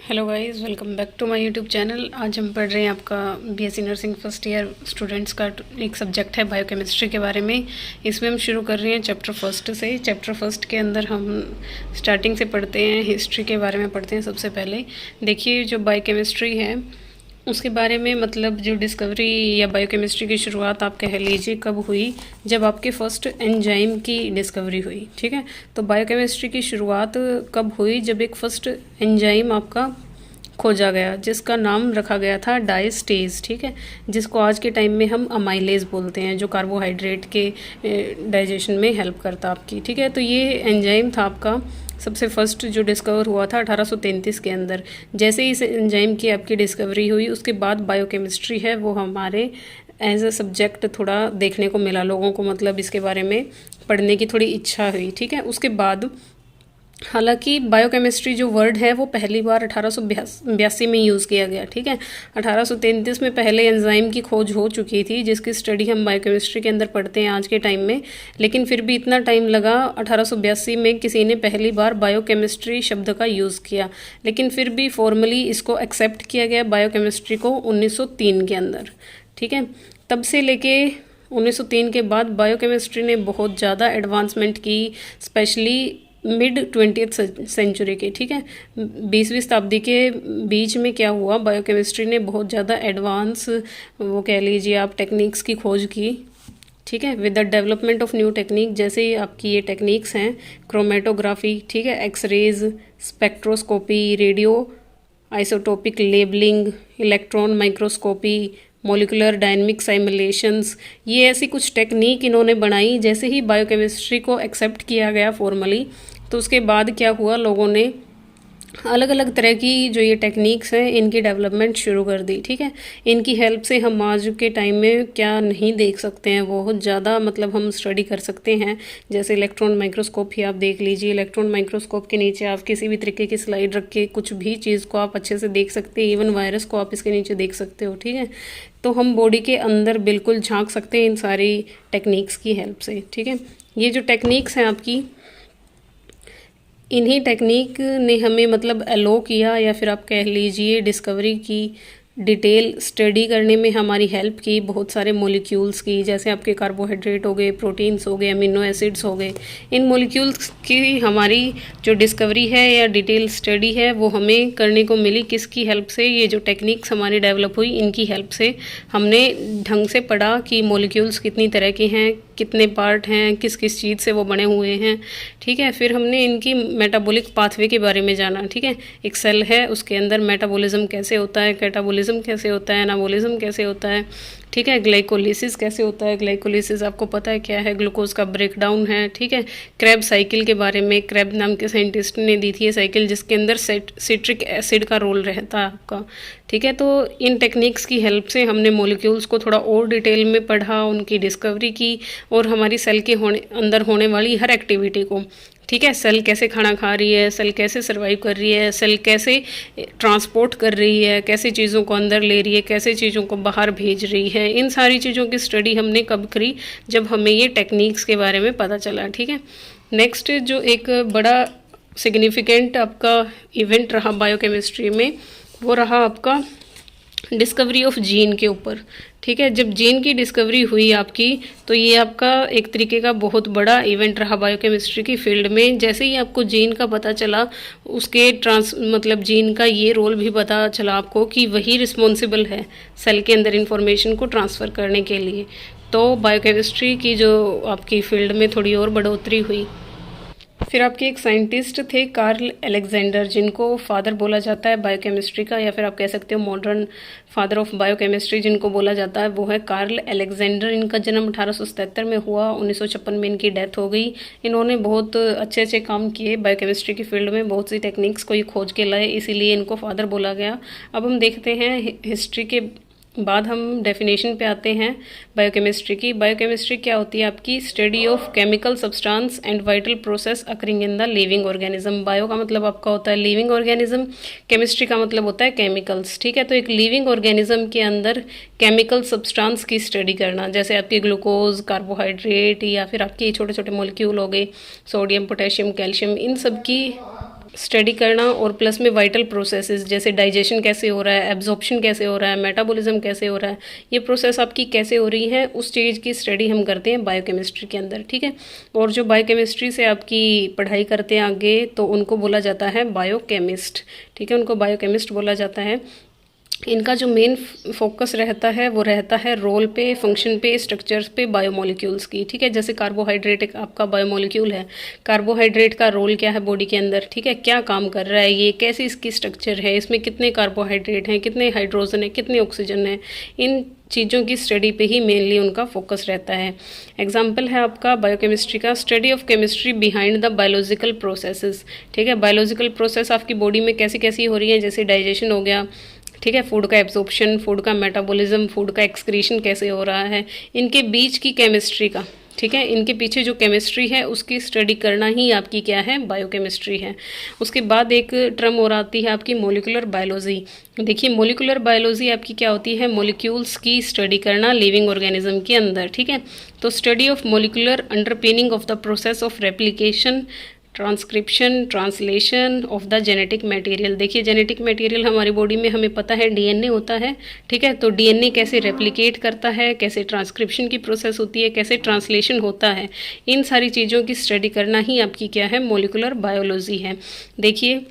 Hello guys, welcome back to my YouTube channel. आज हम पढ़ रहे हैं आपका BSc nursing first year students का एक सब्जेक्ट है बायोकेमिस्ट्री के बारे में। इसमें हम शुरू कर रहे हैं चैप्टर फर्स्ट से। चैप्टर फर्स्ट के अंदर हम स्टार्टिंग से पढ़ते हैं, हिस्ट्री के बारे में पढ़ते हैं। सबसे पहले देखिए, जो बायोकेमिस्ट्री है उसके बारे में, मतलब जो डिस्कवरी या बायोकेमिस्ट्री की शुरुआत आप कह लीजिए कब हुई, जब आपके फर्स्ट एंजाइम की डिस्कवरी हुई। ठीक है, तो बायोकेमिस्ट्री की शुरुआत कब हुई? जब एक फर्स्ट एंजाइम आपका खोजा गया जिसका नाम रखा गया था डायस्टेज। ठीक है, जिसको आज के टाइम में हम अमाइलेज बोलते हैं, जो कार्बोहाइड्रेट के डाइजेशन में हेल्प करता आपकी। ठीक है, तो ये एंजाइम था आपका सबसे फर्स्ट जो डिस्कवर हुआ था 1833 के अंदर। जैसे ही इस एंजाइम की आपकी डिस्कवरी हुई, उसके बाद बायोकेमिस्ट्री है वो हमारे एज अ सब्जेक्ट थोड़ा देखने को मिला लोगों को, मतलब इसके बारे में पढ़ने की थोड़ी इच्छा हुई। ठीक है, उसके बाद हालांकि बायोकेमिस्ट्री जो वर्ड है वो पहली बार 1882 में यूज़ किया गया। ठीक है, 1833 में पहले एंजाइम की खोज हो चुकी थी, जिसकी स्टडी हम बायोकेमिस्ट्री के अंदर पढ़ते हैं आज के टाइम में। लेकिन फिर भी इतना टाइम लगा, 1882 में किसी ने पहली बार बायोकेमिस्ट्री शब्द का यूज़ किया। लेकिन फिर भी फॉर्मली इसको एक्सेप्ट किया गया बायोकेमिस्ट्री को 1903 के अंदर। ठीक है, तब से लेके 1903 के बाद बायोकेमिस्ट्री ने बहुत ज़्यादा एडवांसमेंट की, स्पेशली मिड 20th सेंचुरी के। ठीक है, 20वीं शताब्दी के बीच में क्या हुआ, बायोकेमिस्ट्री ने बहुत ज़्यादा एडवांस, वो कह लीजिए आप, टेक्निक्स की खोज की। ठीक है, with the development of new technique, जैसे आपकी ये टेक्निक्स हैं क्रोमेटोग्राफी, ठीक है, X rays, spectroscopy, radio isotopic labelling, electron microscopy, molecular dynamic simulations, ये ऐसी कुछ टेक्निक इन्होंने बनाई। जैसे ही बायोकेमिस्ट्री को एक्सेप्ट किया गया फॉर्मली, तो उसके बाद क्या हुआ, लोगों ने अलग अलग तरह की जो ये टेक्निक्स हैं इनकी डेवलपमेंट शुरू कर दी। ठीक है, इनकी हेल्प से हम आज के टाइम में क्या नहीं देख सकते हैं, बहुत ज़्यादा मतलब हम स्टडी कर सकते हैं। जैसे इलेक्ट्रॉन माइक्रोस्कोप ही आप देख लीजिए, इलेक्ट्रॉन माइक्रोस्कोप के नीचे आप किसी भी तरीके की स्लाइड रख के कुछ भी चीज़ को आप अच्छे से देख सकते हैं, इवन वायरस को आप इसके नीचे देख सकते हो। ठीक है, तो हम बॉडी के अंदर बिल्कुल झांक सकते हैं इन सारी टेक्निक्स की हेल्प से। ठीक है, ये जो टेक्निक्स हैं आपकी, इन्हीं टेक्निक ने हमें मतलब अलो किया, या फिर आप कह लीजिए डिस्कवरी की, डिटेल स्टडी करने में हमारी हेल्प की, बहुत सारे मॉलिक्यूल्स की। जैसे आपके कार्बोहाइड्रेट हो गए, प्रोटीन्स हो गए, अमीनो एसिड्स हो गए, इन मॉलिक्यूल्स की हमारी जो डिस्कवरी है या डिटेल स्टडी है वो हमें करने को मिली। किसकी हेल्प से? ये जो टेक्निक्स हमारी डेवलप हुई इनकी हेल्प से। हमने ढंग से पढ़ा कि मॉलिक्यूल्स कितनी तरह के हैं, कितने पार्ट हैं, किस किस चीज़ से वो बने हुए हैं। ठीक है, फिर हमने इनकी मेटाबॉलिक पाथवे के बारे में जाना। ठीक है, एक सेल है, उसके अंदर मेटाबॉलिज्म कैसे होता है, कैटाबॉलिज्म कैसे होता है, एनाबॉलिज्म कैसे होता है। ठीक है, ग्लाइकोलिसिस कैसे होता है। ग्लाइकोलिसिस आपको पता है क्या है, ग्लूकोज का ब्रेकडाउन है। ठीक है, क्रेब साइकिल के बारे में, क्रेब नाम के साइंटिस्ट ने दी थी ये साइकिल, जिसके अंदर सिट्रिक एसिड का रोल रहता है आपका। ठीक है, तो इन टेक्निक्स की हेल्प से हमने मॉलिक्यूल्स को थोड़ा और डिटेल में पढ़ा, उनकी डिस्कवरी की, और हमारी सेल के अंदर होने वाली हर एक्टिविटी को, ठीक है, सेल कैसे खाना खा रही है, सेल कैसे सर्वाइव कर रही है, सेल कैसे ट्रांसपोर्ट कर रही है, कैसे चीज़ों को अंदर ले रही है, कैसे चीज़ों को बाहर भेज रही है, इन सारी चीज़ों की स्टडी हमने कब करी? जब हमें ये टेक्निक्स के बारे में पता चला। ठीक है, नेक्स्ट जो एक बड़ा सिग्निफिकेंट आपका इवेंट रहा बायोकेमिस्ट्री में, वो रहा आपका डिस्कवरी ऑफ जीन के ऊपर। ठीक है, जब जीन की डिस्कवरी हुई आपकी, तो ये आपका एक तरीके का बहुत बड़ा इवेंट रहा बायोकेमिस्ट्री की फील्ड में। जैसे ही आपको जीन का पता चला, उसके मतलब जीन का ये रोल भी पता चला आपको कि वही रिस्पॉन्सिबल है सेल के अंदर इंफॉर्मेशन को ट्रांसफ़र करने के लिए। तो बायोकेमिस्ट्री की जो आपकी फील्ड में थोड़ी और बढ़ोतरी हुई। फिर आपके एक साइंटिस्ट थे कार्ल अलेक्जेंडर, जिनको फादर बोला जाता है बायोकेमिस्ट्री का, या फिर आप कह सकते हो मॉडर्न फादर ऑफ बायोकेमिस्ट्री जिनको बोला जाता है, वो है कार्ल अलेक्जेंडर। इनका जन्म 1877 में हुआ, 1956 में इनकी डेथ हो गई। इन्होंने बहुत अच्छे अच्छे काम किए बायोकेमिस्ट्री की फील्ड में, बहुत सी टेक्निक्स को ये खोज के लाए, इसीलिए इनको फादर बोला गया। अब हम देखते हैं हिस्ट्री के बाद हम डेफिनेशन पे आते हैं बायोकेमिस्ट्री की। बायोकेमिस्ट्री क्या होती है आपकी? Study of chemical substance and vital process occurring in the living organism. Bio का मतलब आपका होता है लिविंग ऑर्गेनिज्म, केमिस्ट्री का मतलब होता है केमिकल्स। ठीक है, तो एक लिविंग ऑर्गेनिज्म के अंदर केमिकल सब्सटेंस की स्टडी करना, जैसे आपके ग्लूकोज, कार्बोहाइड्रेट, या फिर आपके छोटे छोटे मॉलिक्यूल हो गए, सोडियम, पोटेशियम, कैल्शियम, इन सब की स्टडी करना और प्लस में वाइटल प्रोसेसेस जैसे डाइजेशन कैसे हो रहा है, एब्जॉर्प्शन कैसे हो रहा है, मेटाबॉलिज्म कैसे हो रहा है, ये प्रोसेस आपकी कैसे हो रही है, उस चीज़ की स्टडी हम करते हैं बायोकेमिस्ट्री के अंदर, ठीक है। और जो बायोकेमिस्ट्री से आपकी पढ़ाई करते हैं आगे तो उनको बोला जाता है बायोकेमिस्ट, ठीक है, उनको बायोकेमिस्ट बोला जाता है। इनका जो मेन फोकस रहता है वो रहता है रोल पे, फंक्शन पे, स्ट्रक्चर्स पे बायोमोलिक्यूल्स की, ठीक है। जैसे कार्बोहाइड्रेट एक आपका बायोमोलिक्यूल है, कार्बोहाइड्रेट का रोल क्या है बॉडी के अंदर, ठीक है, क्या काम कर रहा है ये, कैसी इसकी स्ट्रक्चर है, इसमें कितने कार्बोहाइड्रेट हैं, कितने हाइड्रोजन है, कितने ऑक्सीजन है, इन चीज़ों की स्टडी पे ही मेनली उनका फोकस रहता है। एग्जाम्पल है आपका बायोकेमिस्ट्री का, study of chemistry behind the biological processes, ठीक है। बायोलॉजिकल प्रोसेस आपकी बॉडी में कैसी कैसी हो रही है, जैसे डाइजेशन हो गया, ठीक है, फूड का एब्जॉर्प्शन, फूड का मेटाबॉलिज्म, फूड का एक्सक्रीशन कैसे हो रहा है, इनके बीच की केमिस्ट्री का, ठीक है, इनके पीछे जो केमिस्ट्री है उसकी स्टडी करना ही आपकी क्या है, बायोकेमिस्ट्री है। उसके बाद एक टर्म और आती है आपकी मोलिकुलर बायोलॉजी। देखिए मोलिकुलर बायोलॉजी आपकी क्या होती है, मोलिक्यूल्स की स्टडी करना लिविंग ऑर्गेनिज्म के अंदर, ठीक है। तो study of molecular underpinning of the process of replication, transcription, translation of the genetic material. देखिए जेनेटिक मटेरियल हमारी बॉडी में हमें पता है डीएनए होता है, ठीक है। तो डीएनए कैसे रेप्लिकेट करता है, कैसे ट्रांसक्रिप्शन की प्रोसेस होती है, कैसे ट्रांसलेशन होता है, इन सारी चीज़ों की स्टडी करना ही आपकी क्या है, मोलिकुलर बायोलॉजी है। देखिए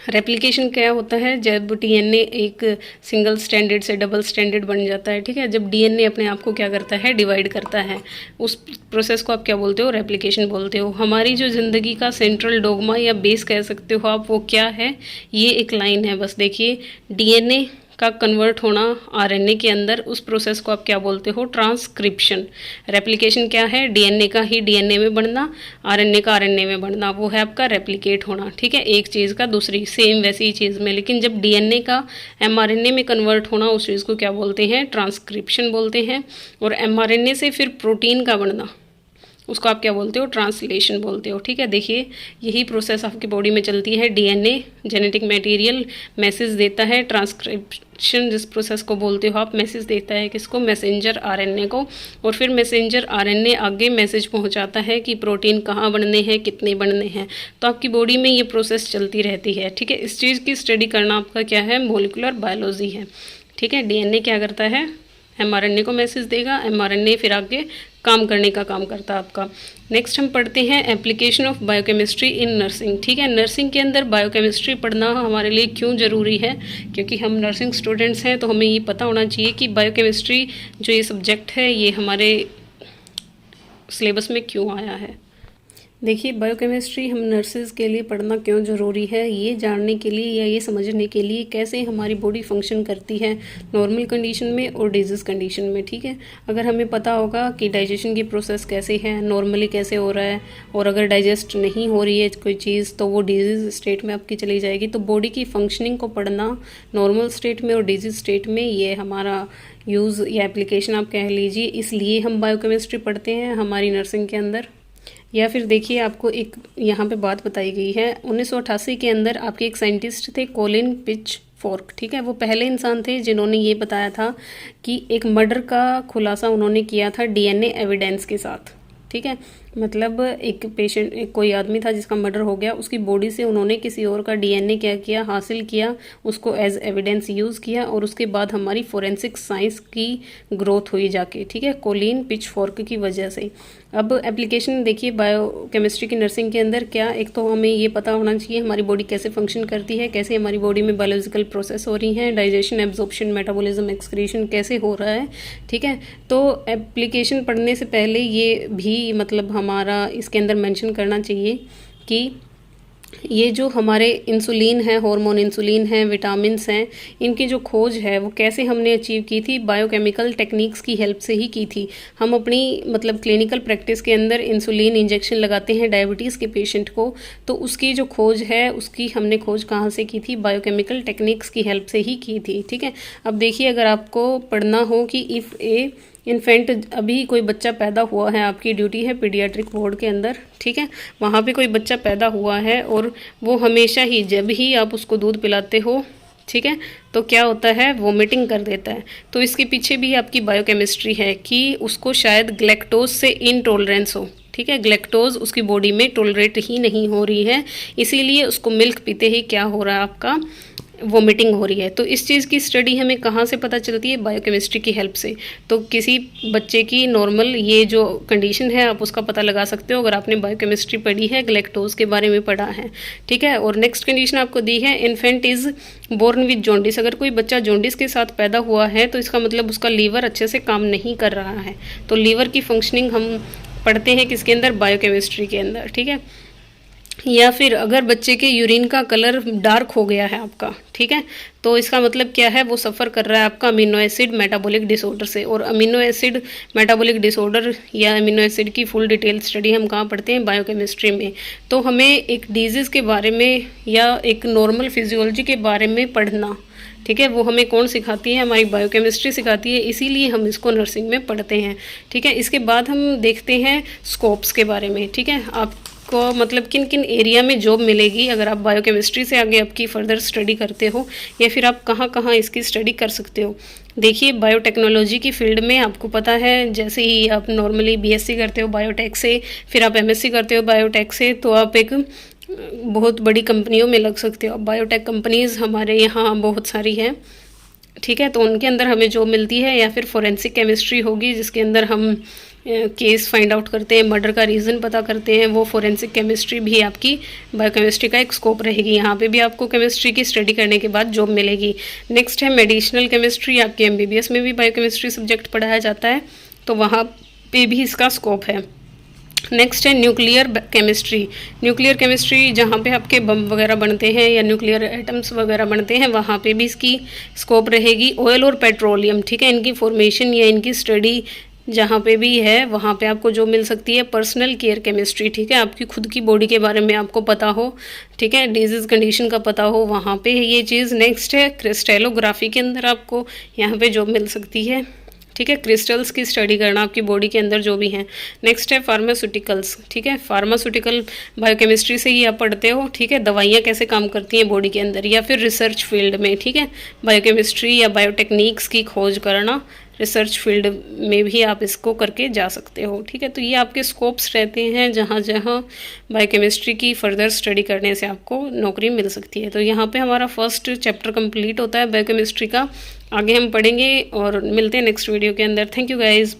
रेप्लिकेशन क्या होता है, जब डीएनए एक सिंगल स्टैंडर्ड से डबल स्टैंडर्ड बन जाता है, ठीक है। जब डीएनए अपने आप को क्या करता है, डिवाइड करता है, उस प्रोसेस को आप क्या बोलते हो, रेप्लिकेशन बोलते हो। हमारी जो ज़िंदगी का सेंट्रल डोगमा या बेस कह सकते हो आप, वो क्या है, ये एक लाइन है बस। देखिए डीएनए का कन्वर्ट होना आरएनए के अंदर, उस प्रोसेस को आप क्या बोलते हो, ट्रांसक्रिप्शन। रेप्लिकेशन क्या है, डीएनए का ही डीएनए में बढ़ना, आरएनए का आरएनए में बढ़ना, वो है आपका रेप्लिकेट होना, ठीक है। एक चीज़ का दूसरी सेम वैसी ही चीज़ में, लेकिन जब डीएनए का एमआरएनए में कन्वर्ट होना, उस चीज़ को क्या बोलते हैं, ट्रांसक्रिप्शन बोलते हैं। और एमआरएनए से फिर प्रोटीन का बनना, उसको आप क्या बोलते हो, ट्रांसलेशन बोलते हो, ठीक है। देखिए यही प्रोसेस आपकी बॉडी में चलती है। डीएनए जेनेटिक मटेरियल मैसेज देता है, ट्रांसक्रिप्शन जिस प्रोसेस को बोलते हो आप, मैसेज देता है किसको, मैसेंजर आरएनए को। और फिर मैसेंजर आरएनए आगे मैसेज पहुंचाता है कि प्रोटीन कहाँ बनने हैं, कितने बनने हैं। तो आपकी बॉडी में ये प्रोसेस चलती रहती है, ठीक है। इस चीज़ की स्टडी करना आपका क्या है, मोलिकुलर बायोलॉजी है, ठीक है। डीएनए क्या करता है, एमआरएनए को मैसेज देगा, एमआरएनए फिर आगे काम करने का काम करता है आपका। नेक्स्ट हम पढ़ते हैं application of biochemistry in nursing, ठीक है। नर्सिंग के अंदर बायोकेमिस्ट्री पढ़ना हमारे लिए क्यों ज़रूरी है, क्योंकि हम नर्सिंग स्टूडेंट्स हैं, तो हमें ये पता होना चाहिए कि बायोकेमिस्ट्री जो ये सब्जेक्ट है ये हमारे सिलेबस में क्यों आया है। देखिए बायोकेमिस्ट्री हम नर्सेज के लिए पढ़ना क्यों ज़रूरी है, ये जानने के लिए या ये समझने के लिए कैसे हमारी बॉडी फंक्शन करती है नॉर्मल कंडीशन में और डिजीज़ कंडीशन में, ठीक है। अगर हमें पता होगा कि डाइजेशन की प्रोसेस कैसे है, नॉर्मली कैसे हो रहा है, और अगर डाइजेस्ट नहीं हो रही है कोई चीज़ तो वो डिजीज़ स्टेट में आपकी चली जाएगी। तो बॉडी की फंक्शनिंग को पढ़ना नॉर्मल स्टेट में और डिजीज़ स्टेट में, ये हमारा यूज़ या एप्लीकेशन आप कह लीजिए, इसलिए हम बायोकेमिस्ट्री पढ़ते हैं हमारी नर्सिंग के अंदर। या फिर देखिए आपको एक यहाँ पे बात बताई गई है, 1988 के अंदर आपके एक साइंटिस्ट थे कोलिन पिचफोर्क, ठीक है। वो पहले इंसान थे जिन्होंने ये बताया था कि एक मर्डर का खुलासा उन्होंने किया था डीएनए एविडेंस के साथ, ठीक है। मतलब एक पेशेंट, एक कोई आदमी था जिसका मर्डर हो गया, उसकी बॉडी से उन्होंने किसी और का डीएनए क्या किया, हासिल किया, उसको एज एविडेंस यूज़ किया, और उसके बाद हमारी फोरेंसिक साइंस की ग्रोथ हुई जाके, ठीक है, कोलिन पिचफोर्क की वजह से। अब एप्लीकेशन देखिए बायोकेमिस्ट्री की नर्सिंग के अंदर क्या, एक तो हमें ये पता होना चाहिए हमारी बॉडी कैसे फंक्शन करती है, कैसे हमारी बॉडी में बायोलॉजिकल प्रोसेस हो रही हैं, डाइजेशन, एब्जॉर्प्शन, मेटाबॉलिज्म, एक्सक्रीशन कैसे हो रहा है, ठीक है। तो एप्लीकेशन पढ़ने से पहले ये भी मतलब हमारा इसके अंदर मेंशन करना चाहिए कि ये जो हमारे इंसुलिन है, हार्मोन इंसुलिन है, विटामिन्स हैं, इनकी जो खोज है वो कैसे हमने अचीव की थी, बायोकेमिकल टेक्निक्स की हेल्प से ही की थी। हम अपनी मतलब क्लिनिकल प्रैक्टिस के अंदर इंसुलिन इंजेक्शन लगाते हैं डायबिटीज़ के पेशेंट को, तो उसकी जो खोज है उसकी हमने खोज कहाँ से की थी, बायोकेमिकल टेक्निक्स की हेल्प से ही की थी, ठीक है। अब देखिए अगर आपको पढ़ना हो कि इफ़ ए इन्फेंट, अभी कोई बच्चा पैदा हुआ है, आपकी ड्यूटी है पीडियाट्रिक वार्ड के अंदर, ठीक है, वहाँ पे कोई बच्चा पैदा हुआ है और वो हमेशा ही जब ही आप उसको दूध पिलाते हो, ठीक है, तो क्या होता है, वोमिटिंग कर देता है। तो इसके पीछे भी आपकी बायोकेमिस्ट्री है कि उसको शायद ग्लैक्टोज से इनटॉलरेंस हो, ठीक है, ग्लैक्टोज उसकी बॉडी में टॉलरेट ही नहीं हो रही है, इसीलिए उसको मिल्क पीते ही क्या हो रहा है, आपका वोमिटिंग हो रही है। तो इस चीज़ की स्टडी हमें कहाँ से पता चलती है, बायोकेमिस्ट्री की हेल्प से। तो किसी बच्चे की नॉर्मल ये जो कंडीशन है आप उसका पता लगा सकते हो अगर आपने बायोकेमिस्ट्री पढ़ी है, ग्लैक्टोज के बारे में पढ़ा है, ठीक है। और नेक्स्ट कंडीशन आपको दी है, infant is born with jaundice. अगर कोई बच्चा जॉन्डिस के साथ पैदा हुआ है तो इसका मतलब उसका लीवर अच्छे से काम नहीं कर रहा है। तो लीवर की फंक्शनिंग हम पढ़ते हैं किसके अंदर, बायोकेमिस्ट्री के अंदर, ठीक है। या फिर अगर बच्चे के यूरिन का कलर डार्क हो गया है आपका, ठीक है, तो इसका मतलब क्या है, वो सफ़र कर रहा है आपका अमीनो एसिड मेटाबॉलिक डिसऑर्डर से। और अमीनो एसिड मेटाबॉलिक डिसऑर्डर या अमीनो एसिड की फुल डिटेल स्टडी हम कहाँ पढ़ते हैं, बायोकेमिस्ट्री में। तो हमें एक डिजीज़ के बारे में या एक नॉर्मल फिजियोलॉजी के बारे में पढ़ना, ठीक है, वो हमें कौन सिखाती है, हमारी बायोकेमिस्ट्री सिखाती है, इसीलिए हम इसको नर्सिंग में पढ़ते हैं, ठीक है। इसके बाद हम देखते हैं स्कोप्स के बारे में, ठीक है, आपको मतलब किन किन एरिया में जॉब मिलेगी अगर आप बायोकेमिस्ट्री से आगे आपकी फर्दर स्टडी करते हो, या फिर आप कहाँ कहाँ इसकी स्टडी कर सकते हो। देखिए, बायोटेक्नोलॉजी की फील्ड में आपको पता है, जैसे ही आप नॉर्मली बीएससी करते हो बायोटेक से, फिर आप एमएससी करते हो बायोटेक से, तो आप एक बहुत बड़ी कंपनियों में लग सकते हो। बायोटेक कंपनीज़ हमारे यहाँ बहुत सारी हैं, ठीक है, तो उनके अंदर हमें जॉब मिलती है। या फिर फोरेंसिक केमिस्ट्री होगी जिसके अंदर हम केस फाइंड आउट करते हैं, मर्डर का रीज़न पता करते हैं, वो फोरेंसिक केमिस्ट्री भी आपकी बायोकेमिस्ट्री का एक स्कोप रहेगी। यहाँ पे भी आपको केमिस्ट्री की स्टडी करने के बाद जॉब मिलेगी। नेक्स्ट है मेडिसिनल केमिस्ट्री, आपके एमबीबीएस में भी बायोकेमिस्ट्री सब्जेक्ट पढ़ाया जाता है, तो वहाँ पे भी इसका स्कोप है। नेक्स्ट है न्यूक्लियर केमिस्ट्री। न्यूक्लियर केमिस्ट्री जहाँ पे आपके बम वगैरह बनते हैं या न्यूक्लियर एटम्स वगैरह बनते हैं, वहाँ पे भी इसकी स्कोप रहेगी। ऑयल और पेट्रोलियम, ठीक है, इनकी फॉर्मेशन या इनकी स्टडी जहाँ पे भी है वहाँ पे आपको जो मिल सकती है। पर्सनल केयर केमिस्ट्री, ठीक है, आपकी खुद की बॉडी के बारे में आपको पता हो, ठीक है, डिजीज़ कंडीशन का पता हो, वहाँ पे है ये चीज़। नेक्स्ट है क्रिस्टेलोग्राफी के अंदर आपको यहाँ पे जॉब मिल सकती है, ठीक है, क्रिस्टल्स की स्टडी करना आपकी बॉडी के अंदर जो भी हैं। नेक्स्ट है फार्मास्यूटिकल्स, ठीक है, फार्मास्यूटिकल बायोकेमिस्ट्री से ही आप पढ़ते हो, ठीक है, दवाइयाँ कैसे काम करती हैं बॉडी के अंदर। या फिर रिसर्च फील्ड में, ठीक है, बायोकेमिस्ट्री या बायोटेक्निक्स की खोज करना, रिसर्च फील्ड में भी आप इसको करके जा सकते हो, ठीक है। तो ये आपके स्कोप्स रहते हैं जहाँ जहाँ बायोकेमिस्ट्री की फर्दर स्टडी करने से आपको नौकरी मिल सकती है। तो यहाँ पे हमारा फर्स्ट चैप्टर कंप्लीट होता है बायोकेमिस्ट्री का। आगे हम पढ़ेंगे और मिलते हैं नेक्स्ट वीडियो के अंदर। Thank you guys.